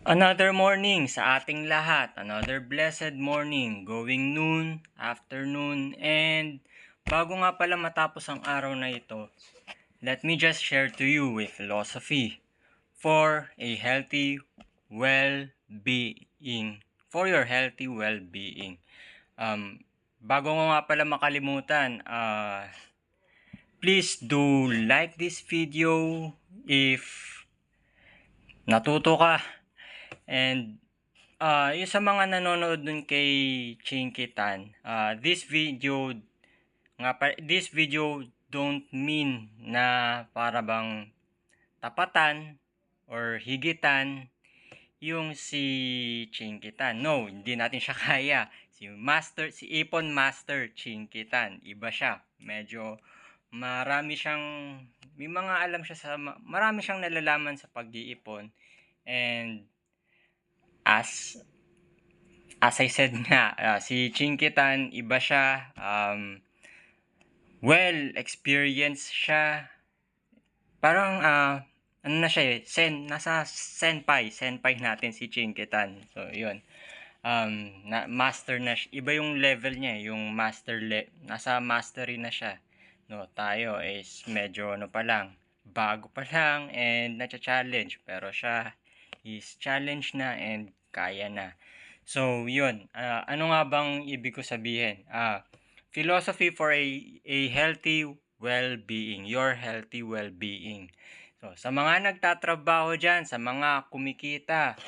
Another morning sa ating lahat, another blessed morning, going noon, afternoon, and bago nga pala matapos ang araw na ito, let me just share to you a philosophy for a healthy well-being, for your healthy well-being. Bago ko nga pala makalimutan, please do like this video if natuto ka. And yung sa mga nanonood dun kay Chinky Tan, this video don't mean na para bang tapatan or higitan yung si Chinky Tan. No, hindi natin siya kaya. Si Ipon Master Chinky Tan, iba siya. Medyo marami siyang marami siyang nalalaman sa pag-iipon. And as I said nga, si Chinky Tan, iba siya, experienced siya. Parang, ano na siya nasa senpai natin si Chinky Tan. So, yun. Master na siya. Iba yung level niya, yung nasa mastery na siya. No, tayo is medyo pa lang, bago pa lang and na-challenge, pero siya is challenge na and kaya na. So, yun. Ano nga bang ibig ko sabihin? Philosophy for a healthy well-being, your healthy well-being. So, sa mga nagtatrabaho dyan, sa mga kumikita,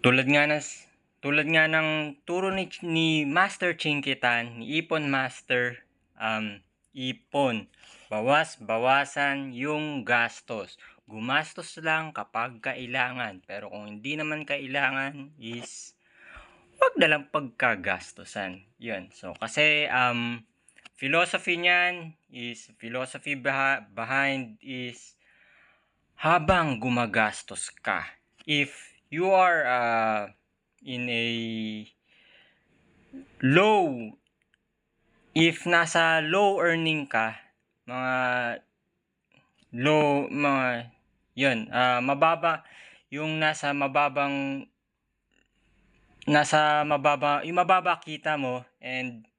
tulad nga ng turo ni Master Chinky Tan, ni Ipon Master, ipon. Bawasan yung gastos. Gumastos lang kapag kailangan. Pero kung hindi naman kailangan is wag na lang pagkagastosan. Yun. So, kasi philosophy behind is habang gumagastos ka. If you are in a nasa low earning ka, mababa yung mababa kita mo and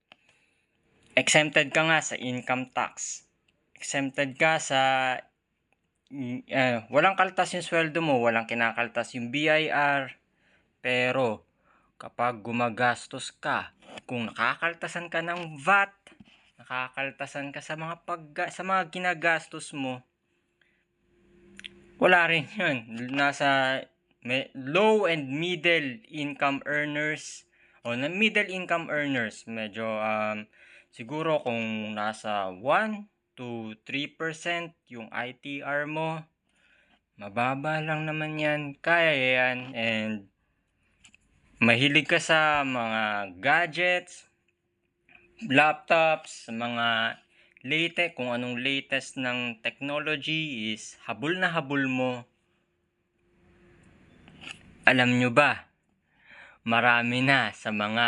exempted ka nga sa income tax. Exempted ka sa walang kaltas yung sweldo mo, walang kinakaltas yung BIR. Pero kapag gumagastos ka, kung nakakaltasan ka ng VAT, nakakaltasan ka sa mga ginagastos mo, wala rin yun. Nasa low and middle income earners middle income earners, medyo siguro kung nasa 1 to 3% yung ITR mo, mababa lang naman yan, kaya yan. And mahilig ka sa mga gadgets, laptops, mga kung anong latest ng technology is habol na habol mo. Alam nyo ba, marami na sa mga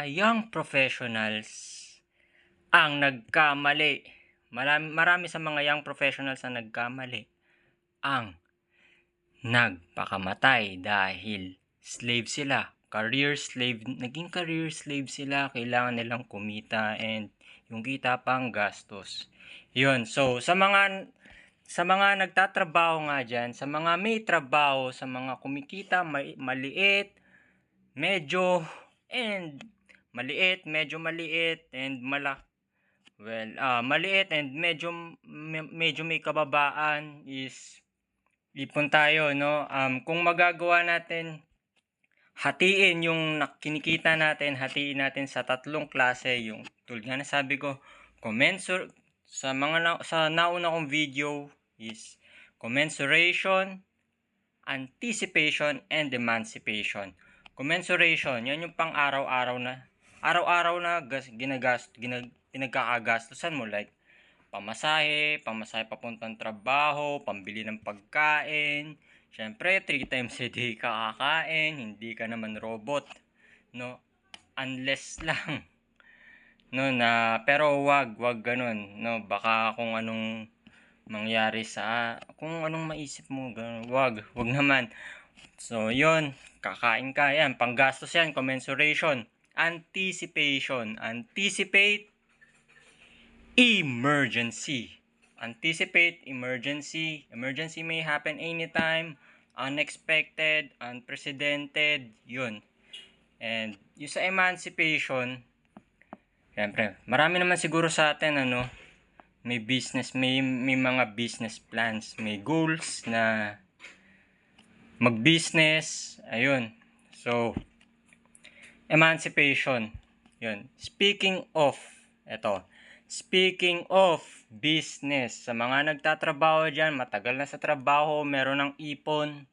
young professionals ang nagkamali. Marami sa mga young professionals ang nagkamali ang nagpakamatay dahil slave sila. Naging career slave sila, kailangan nilang kumita and yung kita pang gastos. Yun, so sa mga nagtatrabaho nga dyan, sa mga may trabaho, sa mga kumikita, maliit, medyo maliit and maliit and medyo may kababaan is ipon tayo, no? Kung magagawa natin, hatiin yung kinikita natin, hatiin natin sa tatlong klase. Yung tulad nga na sabi ko, sa nauna kong video is commensuration, anticipation, and emancipation. Commensuration, yan yung pang araw-araw na pinagkakagastusan mo, like pamasahe papuntang trabaho, pambili ng pagkain. Syempre, 3 times a day ka kakain, hindi ka naman robot, no? Unless lang, no, pero wag ganun, no? Baka kung anong mangyari sa kung anong maisip mo, ganun. Wag naman. So, yun, kakain ka, yan, panggastos yan, commensuration, anticipation, anticipate, emergency. Anticipate, emergency may happen anytime, unexpected, unprecedented, yun. And yung sa emancipation, syempre, marami naman siguro sa atin, may business, may mga business plans, may goals na mag-business, ayun. So, emancipation, yun. Speaking of business, sa mga nagtatrabaho dyan, matagal na sa trabaho, meron ng ipon,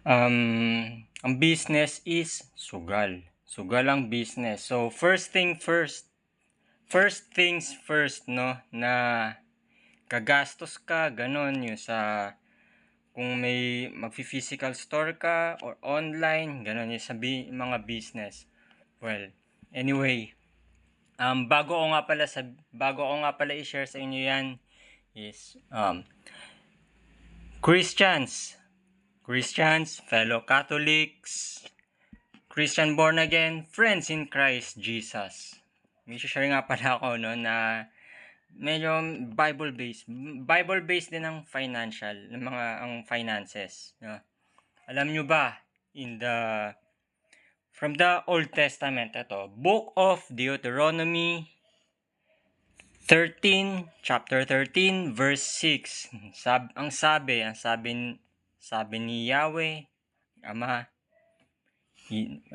ang business is sugal. Sugal ang business. So, first things first, no, na gagastos ka, ganon, yung sa, kung may mag-physical store ka, or online, ganon, yung sa mga business. Well, anyway, bago ko nga pala i-share sa inyo yan, is, Christians, fellow Catholics, Christian born again, friends in Christ Jesus. May share nga pala ako, no, na medyo Bible-based din ang financial, ang finances. No? Alam nyo ba, from the Old Testament, Book of Deuteronomy 13, chapter 13, verse 6. Ang sabi ni Yahweh, Ama,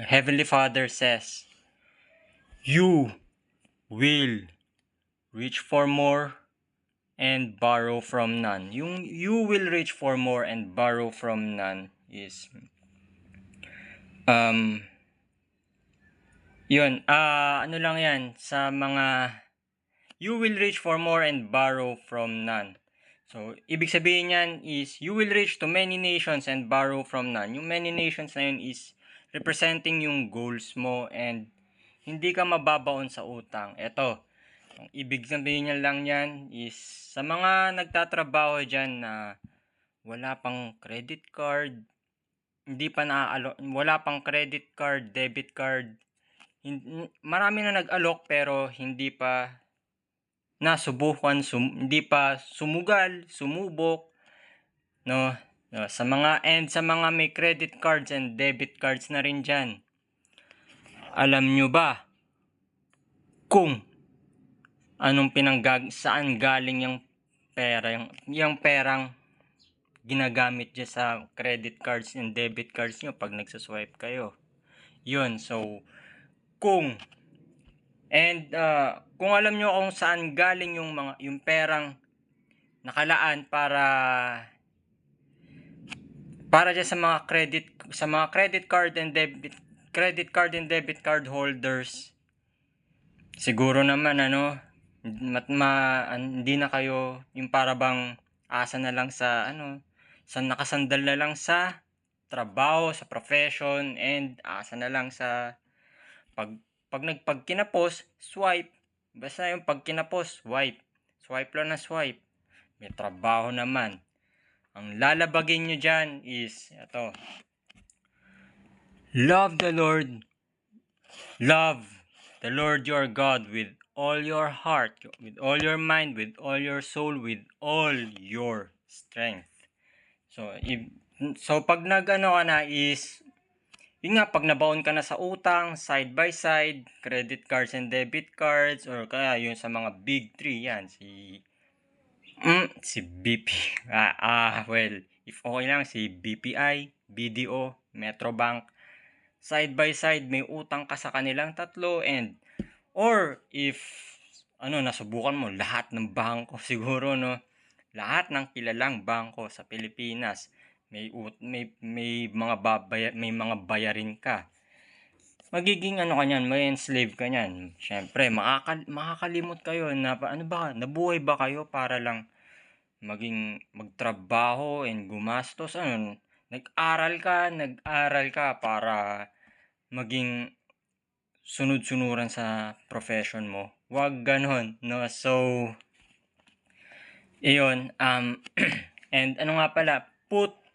Heavenly Father says, you will reach for more and borrow from none. Yung you will reach for more and borrow from none is yun, ano lang yan, sa mga you will reach for more and borrow from none. So, ibig sabihin yan is you will reach to many nations and borrow from none. Yung many nations na yun is representing yung goals mo and hindi ka mababaon sa utang. Ito, ang ibig sabihin niya lang yan is sa mga nagtatrabaho dyan na wala pang credit card, wala pang credit card, debit card, marami na nag-alok pero hindi pa hindi pa sumubok, no? Sa mga may credit cards and debit cards na rin dyan. Alam nyo ba kung saan galing yung perang ginagamit dyan sa credit cards and debit cards nyo pag nagsaswipe kayo? Yun, so, kung alam nyo kung saan galing yung perang nakalaan para dyan sa mga credit card and debit card holders, siguro naman hindi na kayo yung para bang asa na lang sa sa nakasandal na lang sa trabaho, sa profession, and asa na lang sa pag kinapos, swipe. Basta yung pag kinapos, swipe lang na swipe. May trabaho naman. Ang lalabagin nyo dyan is love the Lord your God with all your heart, with all your mind, with all your soul, with all your strength. So pag nag-ano ka na is, yun nga, pag nabaon ka na sa utang, side by side, credit cards and debit cards, or kaya yun sa mga big three, yan, si BP. Well, if okay lang, si BPI, BDO, Metrobank, side by side, may utang ka sa kanilang tatlo, or if, nasubukan mo, lahat ng bangko, siguro, no, lahat ng kilalang bangko sa Pilipinas, may mga bayarin ka. Magiging ka niyan, may enslave ka niyan. Syempre, makakalimot kayo na nabuhay ba kayo para lang magtrabaho and gumastos? Nag-aral ka para maging sunod-sunuran sa profession mo. Wag ganon, no? So, Iyon, and ano nga pala,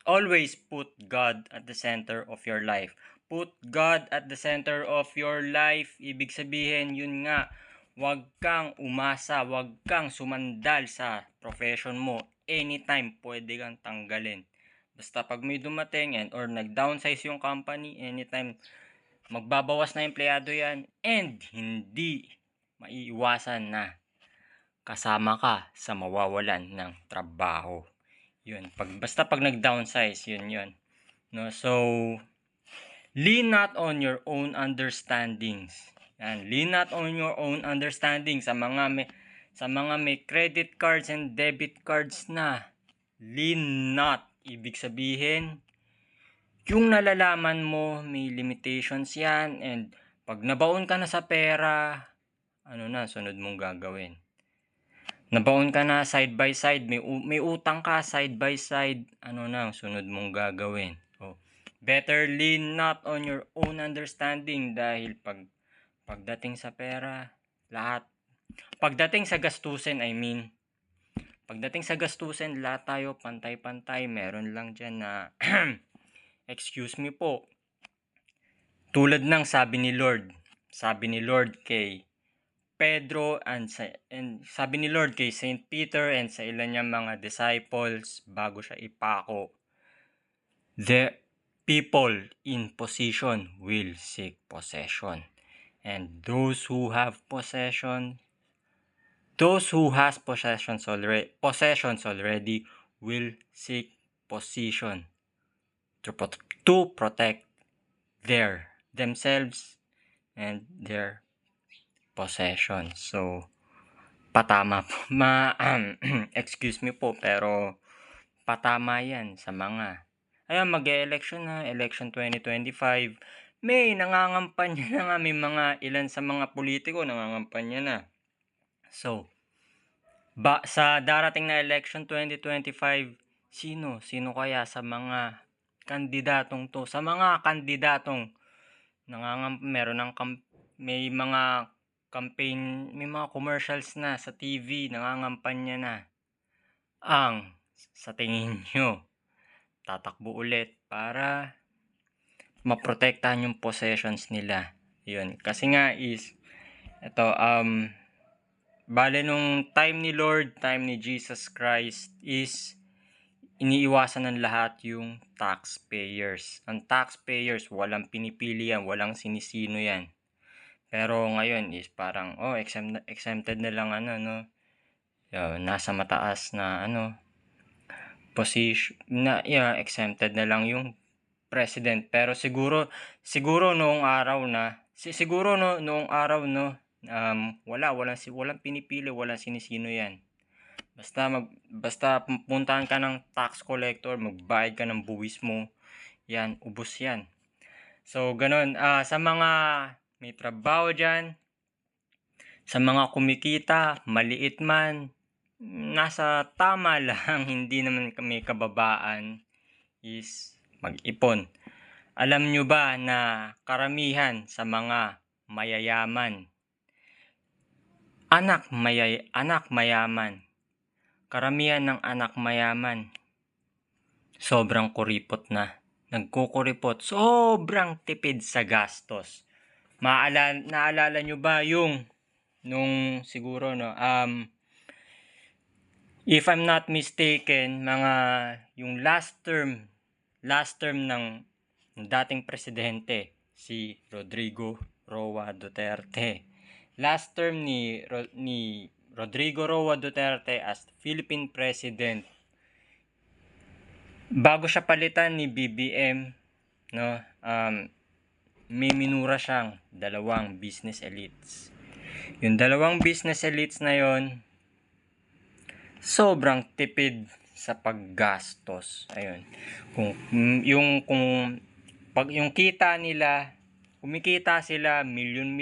always put God at the center of your life. Put God at the center of your life, ibig sabihin, yun nga, wag kang umasa, wag kang sumandal sa profession mo. Anytime, pwede kang tanggalin. Basta pag may dumating or nag-downsize yung company, anytime, magbabawas na empleyado yan, and hindi maiiwasan na kasama ka sa mawawalan ng trabaho. Yun. Basta pag nag-downsize, yun. No? So, lean not on your own understandings. Yan. Lean not on your own understanding sa mga may credit cards and debit cards na. Lean not. Ibig sabihin, yung nalalaman mo, may limitations yan, and pag nabaon ka na sa pera, ano na, sunod mong gagawin? Nabaon ka na side by side, may utang ka side by side, ano na, sunod mong gagawin? Better lean not on your own understanding dahil pagdating sa pera, pagdating sa gastusin, pagdating sa gastusin, lahat tayo pantay-pantay. Meron lang dyan na, excuse me po, tulad ng sabi ni Lord kay Pedro and sabi ni Lord kay Saint Peter and sa ilan niyang mga disciples bago siya ipako, the people in position will seek possession, and those who has possessions already will seek position to protect themselves and their possession. So, patama po. Excuse me po, pero patama yan sa mga. Ayan, mag-e-election na, election 2025. May nangangampanya na nga, may ilan sa mga politiko nangangampanya na. So, sa darating na election 2025, sino kaya sa mga kandidatong to? Sa mga kandidatong may mga campaign, may mga commercials na sa TV, nangangampanya na. Sa tingin nyo, tatakbo ulit para maprotektahan yung possessions nila. Yun. Kasi nga bale nung time ni Jesus Christ is iniiwasan ng lahat yung taxpayers. Ang taxpayers, walang pinipili yan, walang sinisino yan. Pero ngayon is parang, exempted na lang nasa mataas na position na, exempted na lang yung president. Pero siguro noong araw walang pinipili, walang sinisino yan. Basta puntahan ka ng tax collector, magbayad ka ng buwis mo, yan, ubos yan. So, ganun. Sa mga may trabaho dyan, sa mga kumikita, maliit man, nasa tama lang, hindi naman kami kababaan, is mag-ipon. Alam nyo ba na karamihan sa mga mayayaman, anak mayaman, karamihan ng anak mayaman, sobrang kuripot na. Nagkukuripot, sobrang tipid sa gastos. Naalala nyo ba nung siguro if I'm not mistaken, yung last term ng dating presidente, si Rodrigo Roa Duterte. Last term ni Rodrigo Roa Duterte as Philippine President, bago siya palitan ni BBM, may minura siyang 2 business elites. Yung 2 business elites na yon, sobrang tipid sa paggastos. Ayun. Yung kita nila, kumikita sila milyon,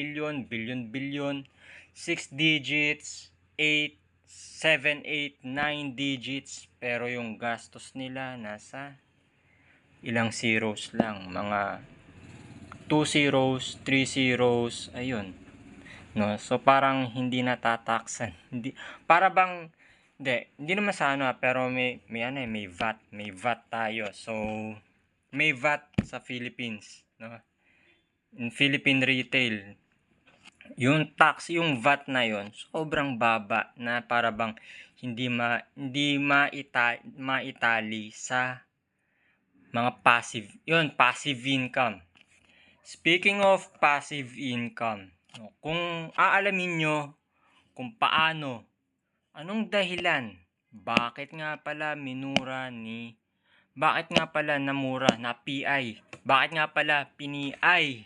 bilyon, 6 digits, 7, 8, 9 digits, pero yung gastos nila nasa ilang zeros lang, mga 2 zeros, 3 zeros, ayun. No, so parang hindi natataksan. Para bang hindi naman sa ano, pero may ano may VAT tayo. So, may VAT sa Philippines, no? In Philippine retail, yung tax, yung VAT na yon sobrang baba na para bang hindi maitali sa mga passive income. Speaking of passive income, no, kung aalamin nyo kung anong dahilan, bakit nga pala namura na PI, bakit nga pala pini-I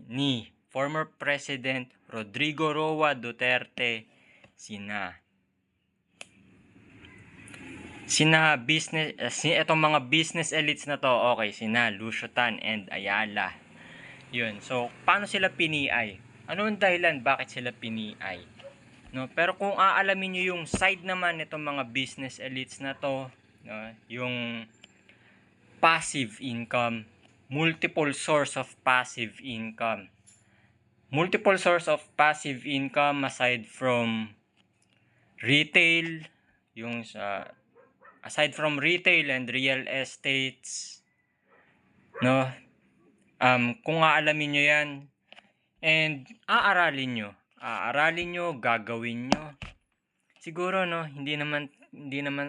ni former President Rodrigo Roa Duterte itong mga business elites na to, okay, sina Lucio Tan and Ayala. Yun. So, paano sila pini-I? Ano ang dahilan bakit sila pini-I? No, pero kung aalamin niyo yung side naman nitong mga business elites na to, no, yung passive income, multiple source of passive income. Multiple source of passive income aside from retail, aside from retail and real estates, no? Kung aalamin nyo yan and aaralin nyo, gagawin nyo, siguro, no, hindi naman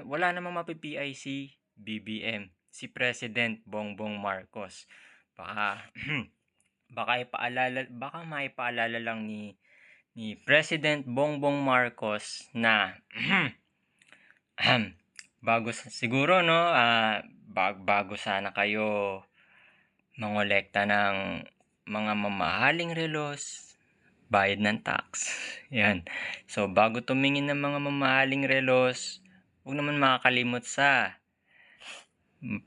wala namang mapi-PI si BBM, si President Bongbong Marcos. Baka maipaalala lang ni President Bongbong Marcos na siguro, no, bago sana kayo mangolekta ng mga mamahaling relos, bayad ng tax. Yan. So, bago tumingin ng mga mamahaling relos, huwag naman makakalimot sa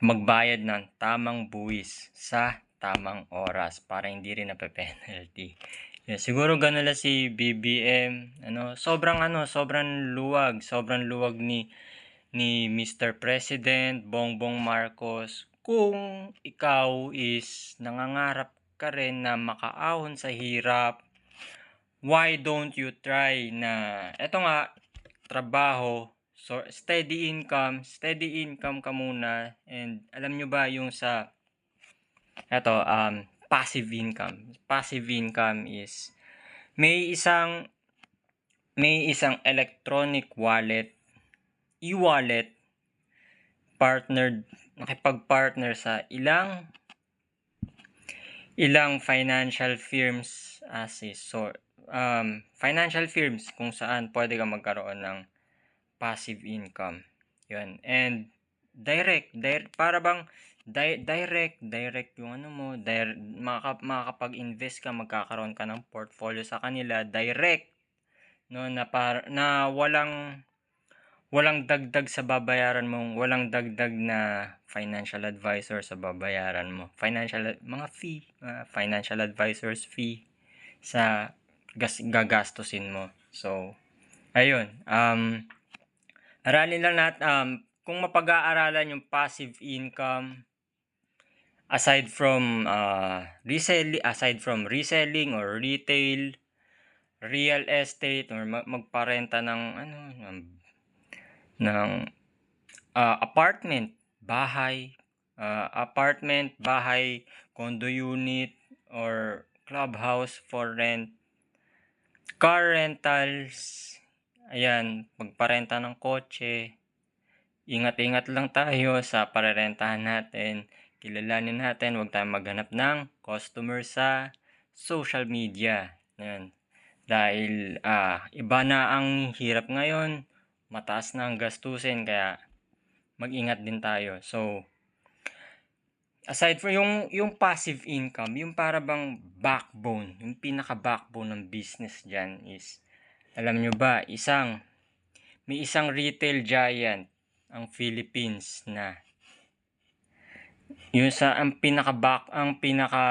magbayad ng tamang buwis sa tamang oras para hindi rin nape-penalty. Yeah, siguro ganun lang si BBM. Sobrang luwag ni Mr. President Bongbong Marcos. Kung ikaw is nangangarap ka rin na makaahon sa hirap, why don't you try na eto nga, trabaho, so steady income ka muna. And alam nyo ba yung sa passive income is may isang electronic wallet, e-wallet, nakipag-partner sa ilang financial firms financial firms kung saan pwede ka magkaroon ng passive income. Yun. And direct para bang direct yung makakapag-invest ka, magkakaroon ka ng portfolio sa kanila direct, no, na walang dagdag sa babayaran mo, walang dagdag na financial advisor sa babayaran mo, financial advisors fee sa gagastusin mo. So, ayun, aralin lang natin, kung mapag-aaralan yung passive income, aside from reselling or retail, real estate, or magparenta ng apartment, bahay, condo unit, or clubhouse for rent, car rentals, ayan, magparenta ng kotse. Ingat-ingat lang tayo sa parerentahan natin. Kilalanin natin, huwag tayong maghanap ng customer sa social media. Ayan. Dahil iba na ang hirap ngayon, mataas na ang gastusin, kaya mag-ingat din tayo. So, aside from yung passive income, yung para bang backbone, yung pinaka-backbone ng business dyan is, alam nyo ba, may isang retail giant ang Philippines na yung ang pinaka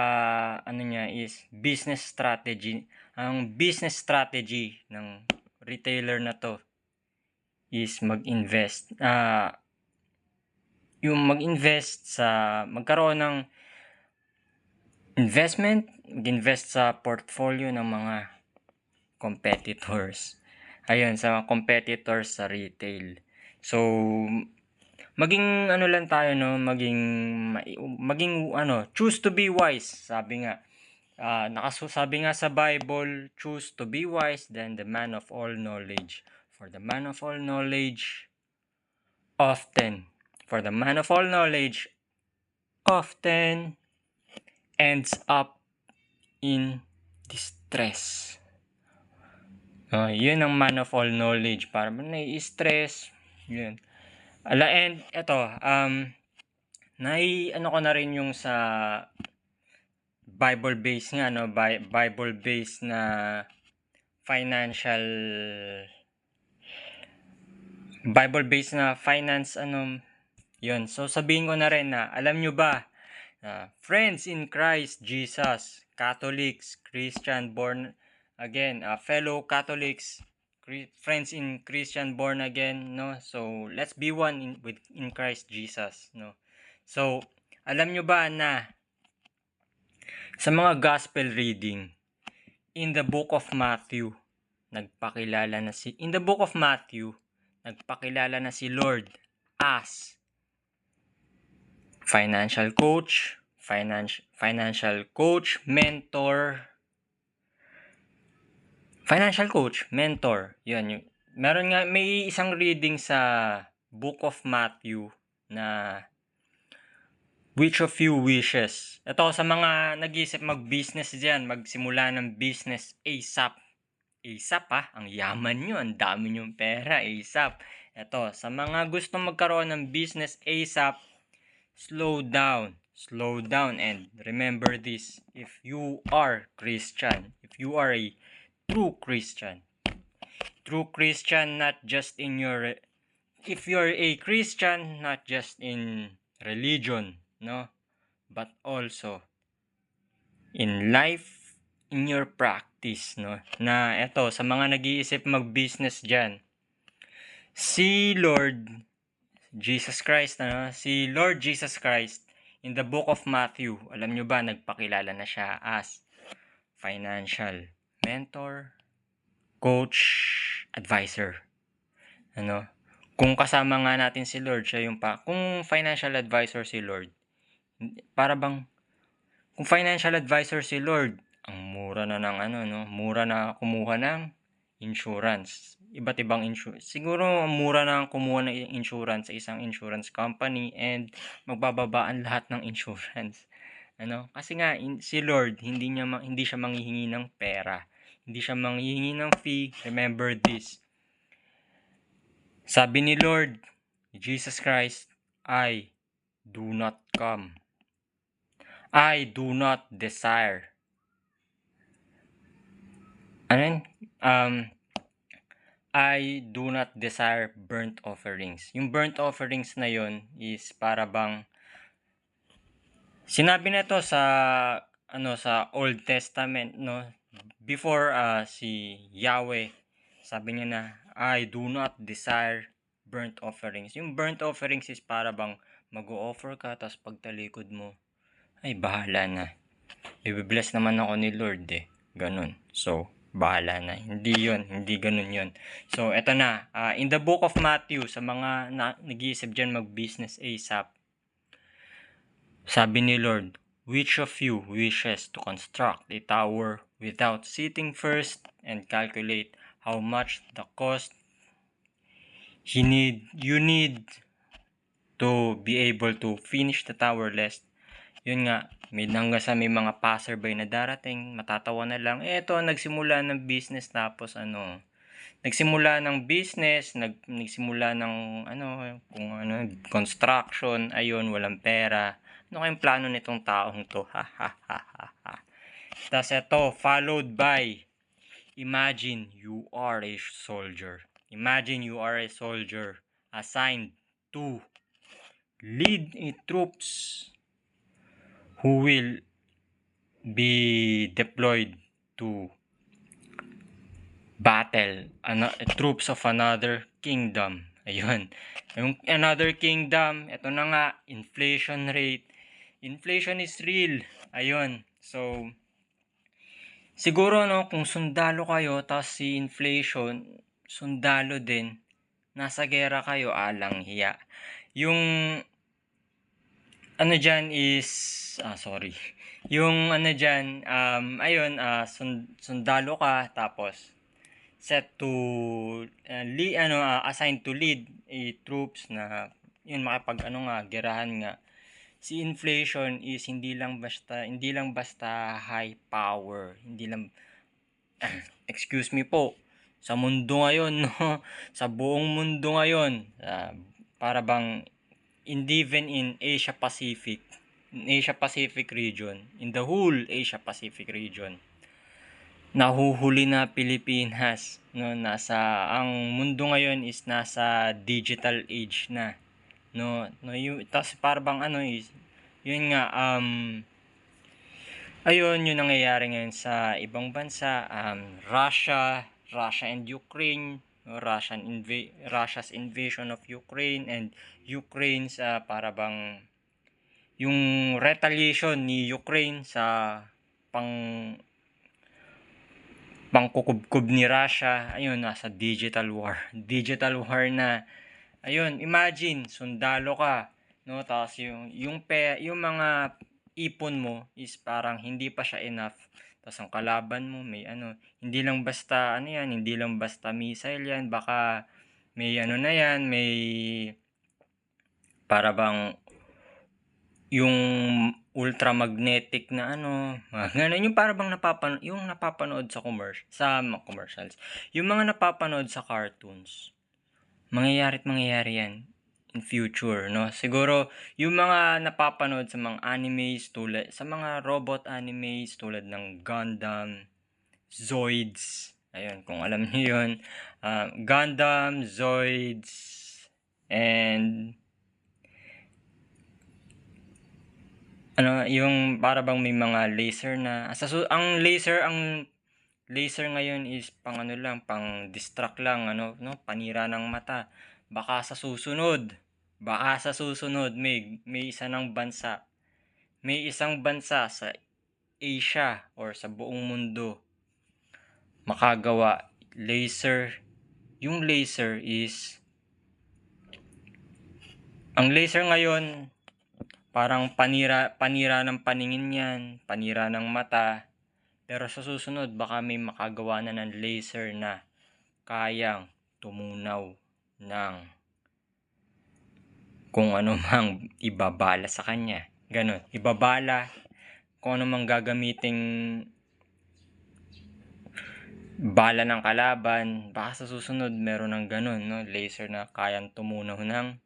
niya is business strategy. Ang business strategy ng retailer na to is mag-invest magkaroon ng mag-invest sa portfolio ng mga competitors. Ayun, sa competitors sa retail. So, maging ano lang tayo, no? Maging ano, choose to be wise. Sabi nga, sabi nga sa Bible, choose to be wise than the man of all knowledge. For the man of all knowledge, often, for the man of all knowledge, often ends up in distress. Yun ang man of all knowledge. Para mo nai-stress. Yun. And eto, ano ko na rin yung sa Bible-based nga, no? Bible-based na financial, Bible-based na finance, yun. So, sabihin ko na rin na, alam nyo ba, friends in Christ Jesus, Catholics, Christian born again, fellow Catholics, friends in Christian born again, no? So, let's be one in Christ Jesus, no? So, alam nyo ba na sa mga gospel reading, in the book of Matthew, nagpakilala na si Lord as financial coach, mentor. Yun. May isang reading sa book of Matthew na which of you wishes. Ito sa mga nag-iisip mag-business diyan, magsimula ng business ASAP. ASAP ang yaman nyo, ang dami nyong pera, ASAP. Ito, sa mga gusto magkaroon ng business ASAP, slow down and remember this. If you are Christian, if you are a true Christian, not just in your, if you're a Christian, not just in religion, no, but also in life, in your practice, no, na eto, sa mga nag-iisip mag-business dyan, si Lord Jesus Christ, in the book of Matthew, alam nyo ba, nagpakilala na siya as financial mentor, coach, advisor. Kung kasama nga natin si Lord, siya yung kung financial advisor si Lord, kung financial advisor si Lord, ang mura na ng mura na kumuha ng insurance. Iba't ibang insurance. Siguro mura na kumuha ng insurance sa isang insurance company and magbababa ang lahat ng insurance. Kasi nga si Lord hindi siya manghihingi ng pera. Hindi siya manghihingi ng fee. Remember this. Sabi ni Lord Jesus Christ, I do not desire. I do not desire burnt offerings. Yung burnt offerings na yon is para bang sinabi na to sa Old Testament, no? Before si Yahweh, sabi niya na I do not desire burnt offerings. Yung burnt offerings is para bang mag-o-offer ka tapos pagtalikod mo, ay bahala na. I-bless naman ako ni Lord Ganun. So, bahala na. Hindi ganun yun. So, eto na. In the book of Matthew, sa mga nag-iisip dyan mag-business ASAP, sabi ni Lord, which of you wishes to construct a tower without sitting first and calculate how much the cost you need to be able to finish the tower lest, yun nga, may mga passerby na darating, matatawa na lang, nagsimula ng business tapos nagsimula ng construction, ayun, walang pera. Ano kayong plano nitong taong to? Tapos ito, followed by, imagine you are a soldier. Assigned to lead a troops who will be deployed to battle troops of another kingdom. Ayun. Yung another kingdom, ito na nga, inflation rate. Inflation is real. Ayun. So, siguro kung sundalo kayo, tapos si inflation, sundalo din. Nasa giyera kayo, alang hiya. Yung ano diyan is sorry. Yung ano diyan, ayun, sundalo ka tapos set to assigned to lead a troops na yun makipag-ano nga, giyerahan nga. Si inflation is hindi lang basta high power, hindi lang excuse me po, sa mundo ngayon, no? Sa buong mundo ngayon, para bang even in Asia Pacific region, in the whole Asia Pacific region, nahuhuli na Pilipinas, no? Ang mundo ngayon is nasa digital age na, no? Tas para bang ano is, yun nga, ayun, yung nangyayari ngayon sa ibang bansa, Russia and Ukraine, Russia's invasion of Ukraine and Ukraine's para bang yung retaliation ni Ukraine sa pangkukubkub ni Russia, ayun, nasa digital war na. Ayun, imagine, sundalo ka, no? Tapos yung mga ipon mo is parang hindi pa siya enough. Tapos ang kalaban mo may hindi lang basta hindi lang basta missile yan, baka may na yan, may para bang yung ultramagnetic na ganun, yung para bang napapanood sa commercials, yung mga napapanood sa cartoons. Mangyayari yan in future, no? Siguro yung mga napapanood sa mga animes sa mga robot animes tulad ng Gundam, Zoids. Ayun, kung alam niyo yun. Gundam, Zoids, and yung para bang may mga laser na ang laser ngayon is pang distract lang, no, panira ng mata. Baka sa susunod may isang bansa sa Asia or sa buong mundo makagawa laser. Yung laser is ang laser ngayon parang panira ng paningin yan, panira ng mata. Pero sa susunod, baka may makagawa na ng laser na kayang tumunaw ng kung ano mang ibabala sa kanya. Ganon, ibabala kung ano mang gagamiting bala ng kalaban. Baka sa susunod, meron ng ganon, no? Laser na kayang tumunaw ng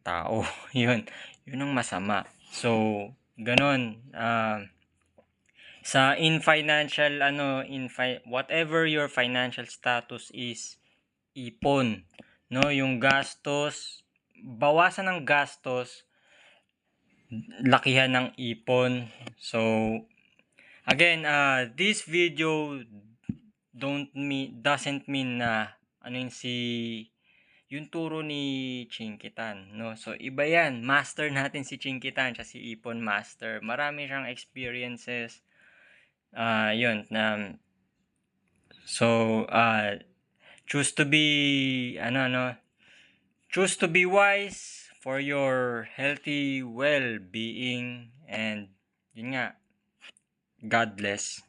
tao. Yun ang masama. So, ganon. Whatever your financial status is, ipon, no? Yung gastos, bawasan ng gastos, lakihan ng ipon. So, again, this video doesn't mean na yung turo ni Chinkitan, no? So, iba yan. Master natin si Chinkitan, siya si Ipon Master. Marami siyang experiences. Choose to be wise for your healthy well-being, and yun nga, God bless.